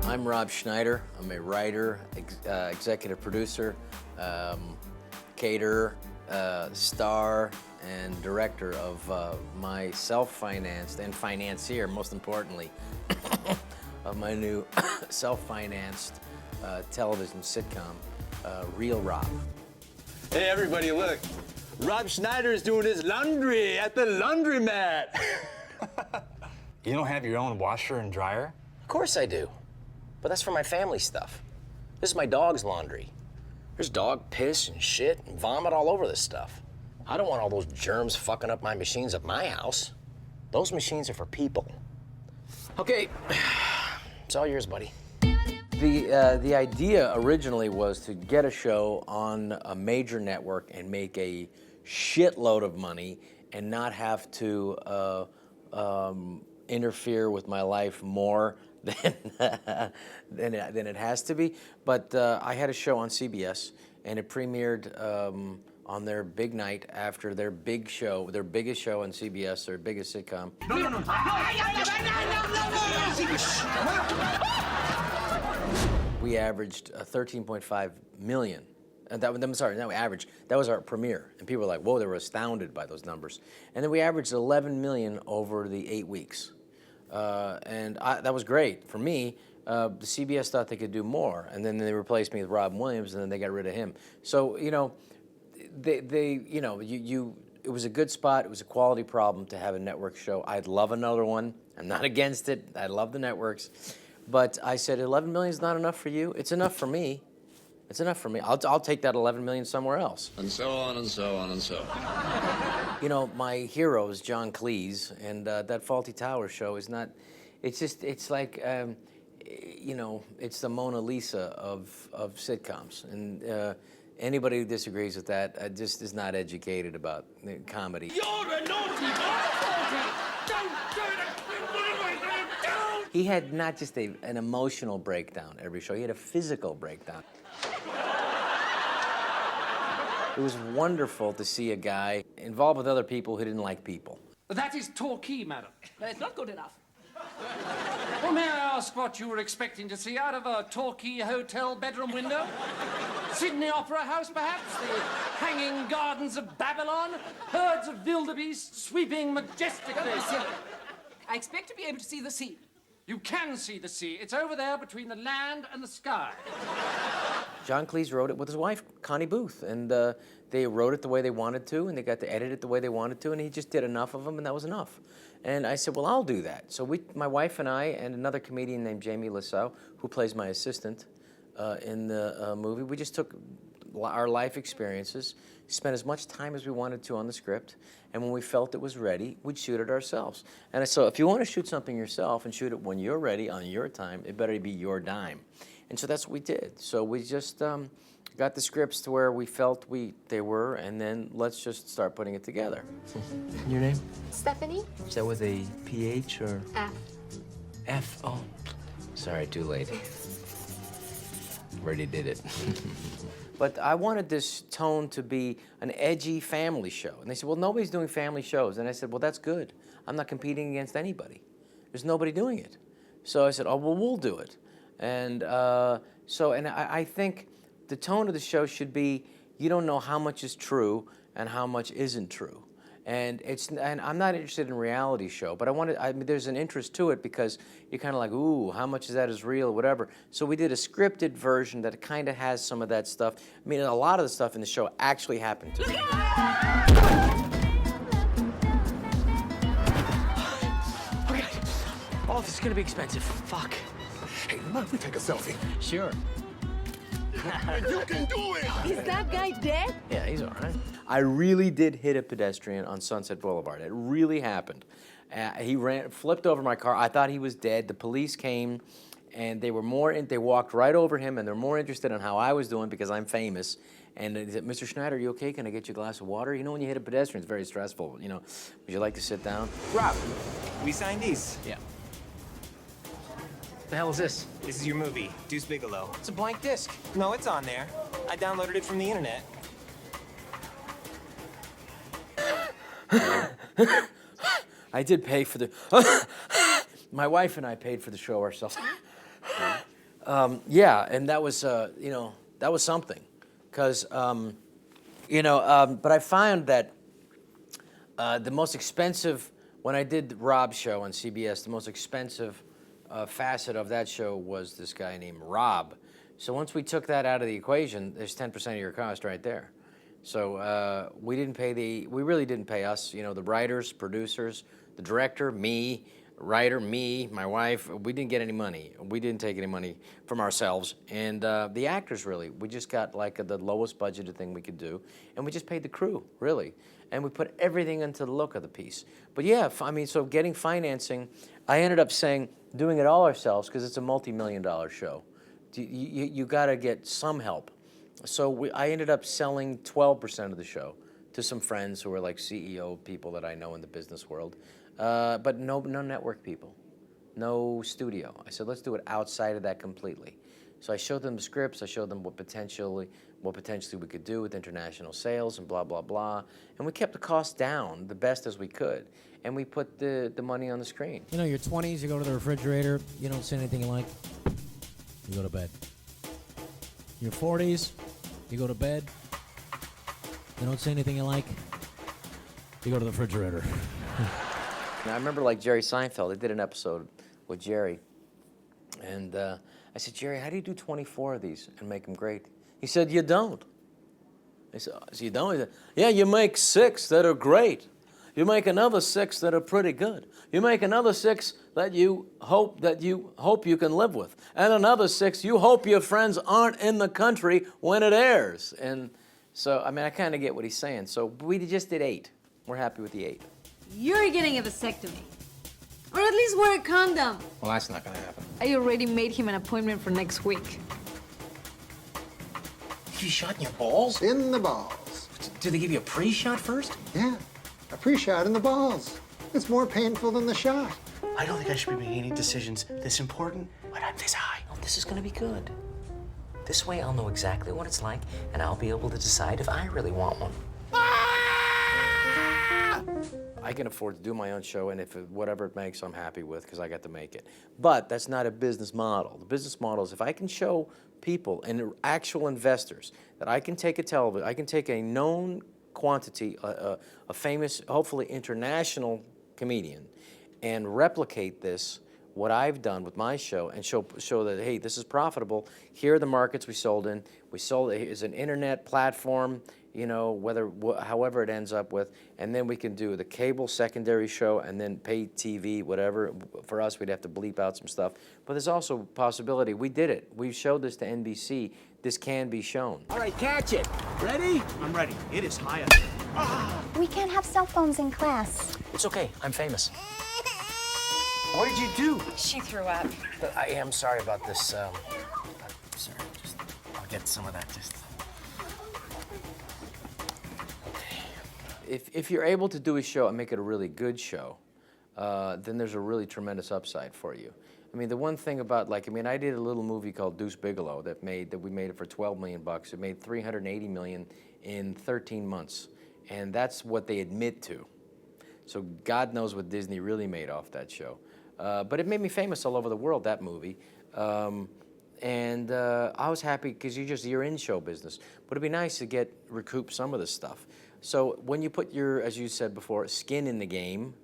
I'm Rob Schneider. I'm a writer, executive producer, caterer, star, and director of my self-financed and financier, most importantly, of my new self-financed television sitcom, Real Rob. Hey everybody, look. Rob Schneider is doing his laundry at the laundromat. You don't have your own washer and dryer? Of course I do. But that's for my family stuff. This is my dog's laundry. There's dog piss and shit and vomit all over this stuff. I don't want all those germs fucking up my machines at my house. Those machines are for people. Okay, it's all yours, buddy. The idea originally was to get a show on a major network and make a shitload of money and not have to interfere with my life more than it has to be. But I had a show on CBS, and it premiered on their big night after their big show, their biggest show on CBS, their biggest sitcom. No. We averaged 13.5 million. And I'm sorry, not average. That was our premiere, and people were like, "Whoa!" They were astounded by those numbers. And then we averaged 11 million over the 8 weeks. That was great for me. The CBS thought they could do more, and then they replaced me with Robin Williams, and then they got rid of him. So it was a good spot. It was a quality problem to have a network show. I'd love another one. I'm not against it. I love the networks, but I said 11 million is not enough for you. It's enough for me. It's enough for me. I'll take that 11 million somewhere else. And so on and so on and so on. You know, my hero is John Cleese, and that Fawlty Towers show is not, it's like, it's the Mona Lisa of sitcoms. And anybody who disagrees with that just is not educated about comedy. You're a naughty boy, Fawlty! Don't do it! Don't! He had not just an emotional breakdown every show, he had a physical breakdown. It was wonderful to see a guy involved with other people who didn't like people. That is Torquay, madam. No, it's not good enough. Well, may I ask what you were expecting to see out of a Torquay hotel bedroom window? Sydney Opera House, perhaps? The hanging gardens of Babylon? Herds of wildebeest sweeping majestically? I expect to be able to see the sea. You can see the sea. It's over there between the land and the sky. John Cleese wrote it with his wife, Connie Booth, and they wrote it the way they wanted to, and they got to edit it the way they wanted to, and he just did enough of them, and that was enough. And I said, well, I'll do that. So my wife and I and another comedian named Jamie Lassau, who plays my assistant in the movie, we just took our life experiences, spent as much time as we wanted to on the script, and when we felt it was ready, we'd shoot it ourselves. And so if you want to shoot something yourself and shoot it when you're ready on your time, it better be your dime. And so that's what we did. So we just got the scripts to where we felt they were, and then let's just start putting it together. Your name? Stephanie? Is that with a PH or? F. F, oh. Sorry, too late. Already did it. But I wanted this tone to be an edgy family show. And they said, well, nobody's doing family shows. And I said, well, that's good. I'm not competing against anybody. There's nobody doing it. So I said, oh, well, we'll do it. And I think the tone of the show should be, you don't know how much is true and how much isn't true. And I'm not interested in a reality show, but there's an interest to it because you're kind of like, ooh, how much of that is real, whatever. So we did a scripted version that kind of has some of that stuff. I mean, a lot of the stuff in the show actually happened to me. Okay. Oh, this is gonna be expensive. Fuck. Hey, mind if we take a selfie? Sure. You can do it! Is that guy dead? Yeah, he's all right. I really did hit a pedestrian on Sunset Boulevard. It really happened. He flipped over my car. I thought he was dead. The police came, and they walked right over him, and they're more interested in how I was doing because I'm famous. And they said, Mr. Schneider, are you okay? Can I get you a glass of water? You know, when you hit a pedestrian, it's very stressful. You know, would you like to sit down? Rob, we signed these. Yeah. What the hell is this? This is your movie, Deuce Bigelow. It's a blank disc. No, it's on there. I downloaded it from the internet. I did pay for the. My wife and I paid for the show ourselves. Yeah, and that was, that was something, because, but I found that the most expensive, when I did Rob's show on CBS, the most expensive facet of that show was this guy named Rob. So once we took that out of the equation, there's 10% of your cost right there. So we really didn't pay us, the writers, producers, the director, me, writer, me, my wife. We didn't get any money. We didn't take any money from ourselves. And the actors, really, we just got like the lowest budgeted thing we could do. And we just paid the crew, really. And we put everything into the look of the piece. But yeah, so getting financing, I ended up doing it all ourselves, because it's a multi-million-dollar show. You got to get some help. So I ended up selling 12% of the show to some friends who were like CEO people that I know in the business world, but no network people, no studio. I said, let's do it outside of that completely. So I showed them the scripts. I showed them what potentially we could do with international sales and blah, blah, blah. And we kept the cost down the best as we could. And we put the money on the screen. Your 20s, you go to the refrigerator, you don't see anything you like, you go to bed. Your 40s, you go to bed, you don't see anything you like, you go to the refrigerator. I remember like Jerry Seinfeld, I did an episode with Jerry. And I said, Jerry, how do you do 24 of these and make them great? He said, you don't. I said, you don't? He said, yeah, you make 6 that are great. You make another 6 that are pretty good. You make another 6 that you hope you can live with. And another 6 you hope your friends aren't in the country when it airs. And so, I kind of get what he's saying. So we just did 8. We're happy with the 8. You're getting a vasectomy. Or at least wear a condom. Well, that's not gonna happen. I already made him an appointment for next week. You shot in your balls? In the balls. Did they give you a pre-shot first? Yeah, a pre-shot in the balls. It's more painful than the shot. I don't think I should be making any decisions this important when I'm this high. Oh, this is gonna be good. This way I'll know exactly what it's like, and I'll be able to decide if I really want one. I can afford to do my own show, and whatever it makes, I'm happy with, because I got to make it. But that's not a business model. The business model is if I can show people and actual investors that I can take I can take a known quantity, a famous, hopefully international comedian, and replicate this, what I've done with my show, and show that, hey, this is profitable. Here are the markets we sold in. We sold it as an internet platform, however it ends up with, and then we can do the cable secondary show and then pay TV, whatever. For us, we'd have to bleep out some stuff. But there's also a possibility. We did it. We showed this to NBC. This can be shown. All right, catch it. Ready? I'm ready. It is high up. We can't have cell phones in class. It's okay. I'm famous. What did you do? She threw up. I am sorry about this. I'm sorry. I'll get some of that. If you're able to do a show and make it a really good show, then there's a really tremendous upside for you. The one thing about, I did a little movie called Deuce Bigalow that we made it for $12 million. It made $380 million in 13 months, and that's what they admit to. So God knows what Disney really made off that show. But it made me famous all over the world, that movie. And I was happy because you're in show business. But it'd be nice to recoup some of this stuff. So when you put your, as you said before, skin in the game,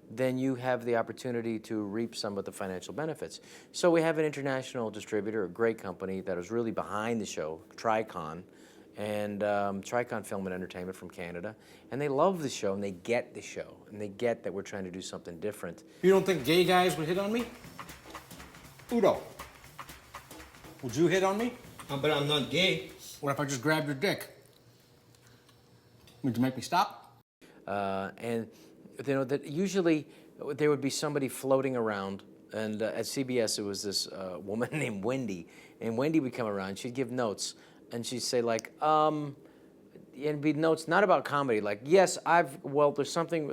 then you have the opportunity to reap some of the financial benefits. So we have an international distributor, a great company that is really behind the show, Tricon, and Tricon Film and Entertainment from Canada. And they love the show, and they get the show, and they get that we're trying to do something different. You don't think gay guys would hit on me? Udo, would you hit on me? But I'm not gay. What if I just grabbed your dick? Would you make me stop? And that usually there would be somebody floating around, and at CBS it was this woman named Wendy, and Wendy would come around, she'd give notes, and she'd say and it'd be notes not about comedy, yes, there's something,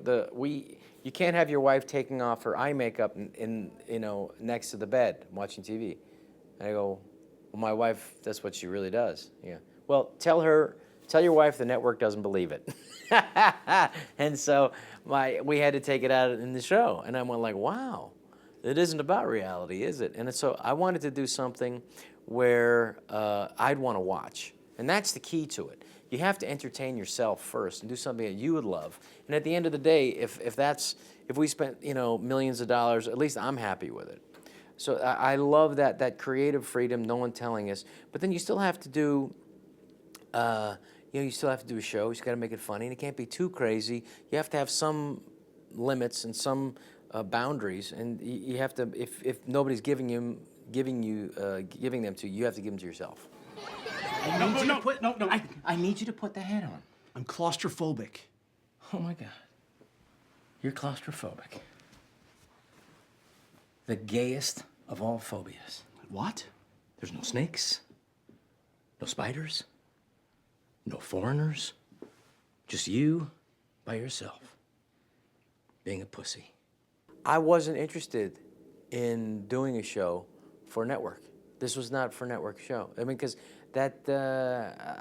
you can't have your wife taking off her eye makeup next to the bed watching TV. And I go, well, my wife, that's what she really does. Yeah. Well, tell her Tell your wife the network doesn't believe it. And so we had to take it out in the show. And I went like, wow, it isn't about reality, is it? And so I wanted to do something where I'd want to watch. And that's the key to it. You have to entertain yourself first and do something that you would love. And at the end of the day, if we spent millions of dollars, at least I'm happy with it. So I love that creative freedom, no one telling us. But then you still have to do, you still have to do a show. You just got to make it funny, and it can't be too crazy. You have to have some limits and some boundaries, and you have to. If nobody's giving them to you, you have to give them to yourself. I need you to put the hat on. I'm claustrophobic. Oh my God. You're claustrophobic. The gayest of all phobias. What? There's no snakes, no spiders, no foreigners, just you by yourself, being a pussy. I wasn't interested in doing a show for network. This was not for network show. I mean, because I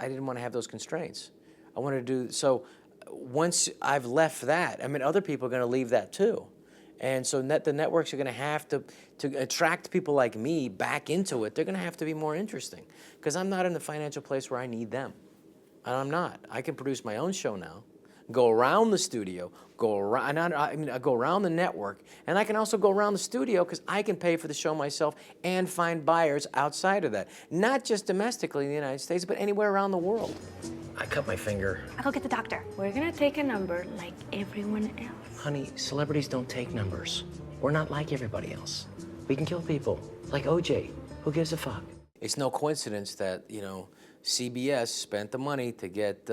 didn't want to have those constraints. I wanted to do, so once I've left that, I mean, other people are going to leave that too. And so the networks are going to have to attract people like me back into it. They're going to have to be more interesting because I'm not in the financial place where I need them. And I'm not. I can produce my own show now, go around the studio, go around the network, and I can also go around the studio because I can pay for the show myself and find buyers outside of that. Not just domestically in the United States, but anywhere around the world. I cut my finger. I'll go get the doctor. We're gonna take a number like everyone else. Honey, celebrities don't take numbers. We're not like everybody else. We can kill people, like OJ. Who gives a fuck? It's no coincidence that, CBS spent the money to get,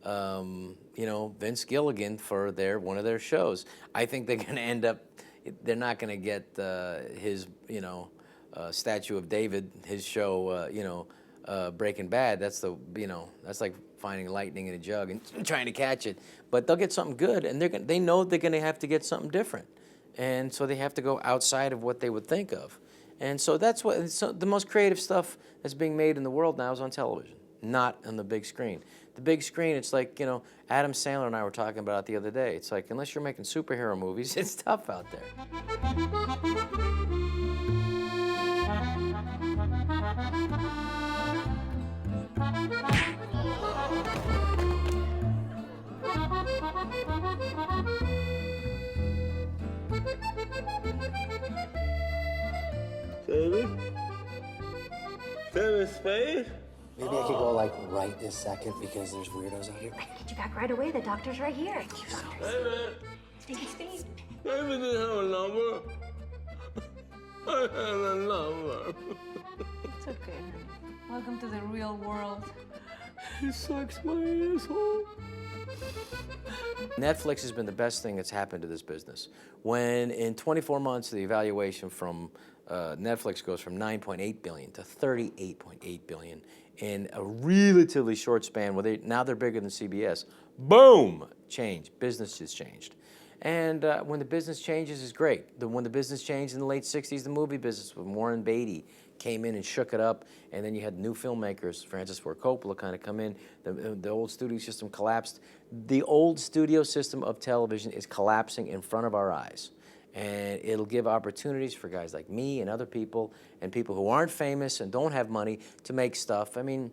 Vince Gilligan for one of their shows. I think they're going to end up, they're not going to get his, Statue of David, his show, Breaking Bad. That's that's like finding lightning in a jug and trying to catch it. But they'll get something good, and they know they're going to have to get something different. And so they have to go outside of what they would think of. And so that's the most creative stuff that's being made in the world now is on television, not on the big screen. The big screen, it's like, Adam Sandler and I were talking about it the other day. It's like, unless you're making superhero movies, it's tough out there. Space? Maybe I could go like right this second because there's weirdos out here. I can get you back right away. The doctor's right here. Thank you, doctor. Take it speed. Maybe they have a number. I have a number. It's okay, honey. Welcome to the real world. It sucks my asshole. Netflix has been the best thing that's happened to this business. When in 24 months, the evaluation from Netflix goes from $9.8 billion to $38.8 billion in a relatively short span. Now they're bigger than CBS. Boom! Change. Business has changed. And when the business changes, is great. When the business changed in the late 60s, the movie business with Warren Beatty came in and shook it up, and then you had new filmmakers, Francis Ford Coppola kind of come in. The old studio system collapsed. The old studio system of television is collapsing in front of our eyes. And it'll give opportunities for guys like me and other people and people who aren't famous and don't have money to make stuff. I mean,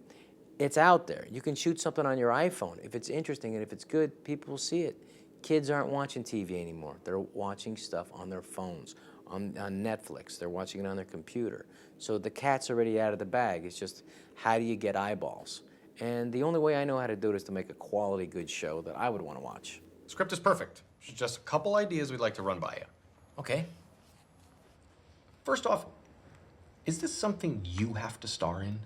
it's out there. You can shoot something on your iPhone. If it's interesting and if it's good, people will see it. Kids aren't watching TV anymore. They're watching stuff on their phones, on Netflix. They're watching it on their computer. So the cat's already out of the bag. It's just, how do you get eyeballs? And the only way I know how to do it is to make a quality, good show that I would want to watch. The script is perfect. There's just a couple ideas we'd like to run by you. Okay. First off, is this something you have to star in?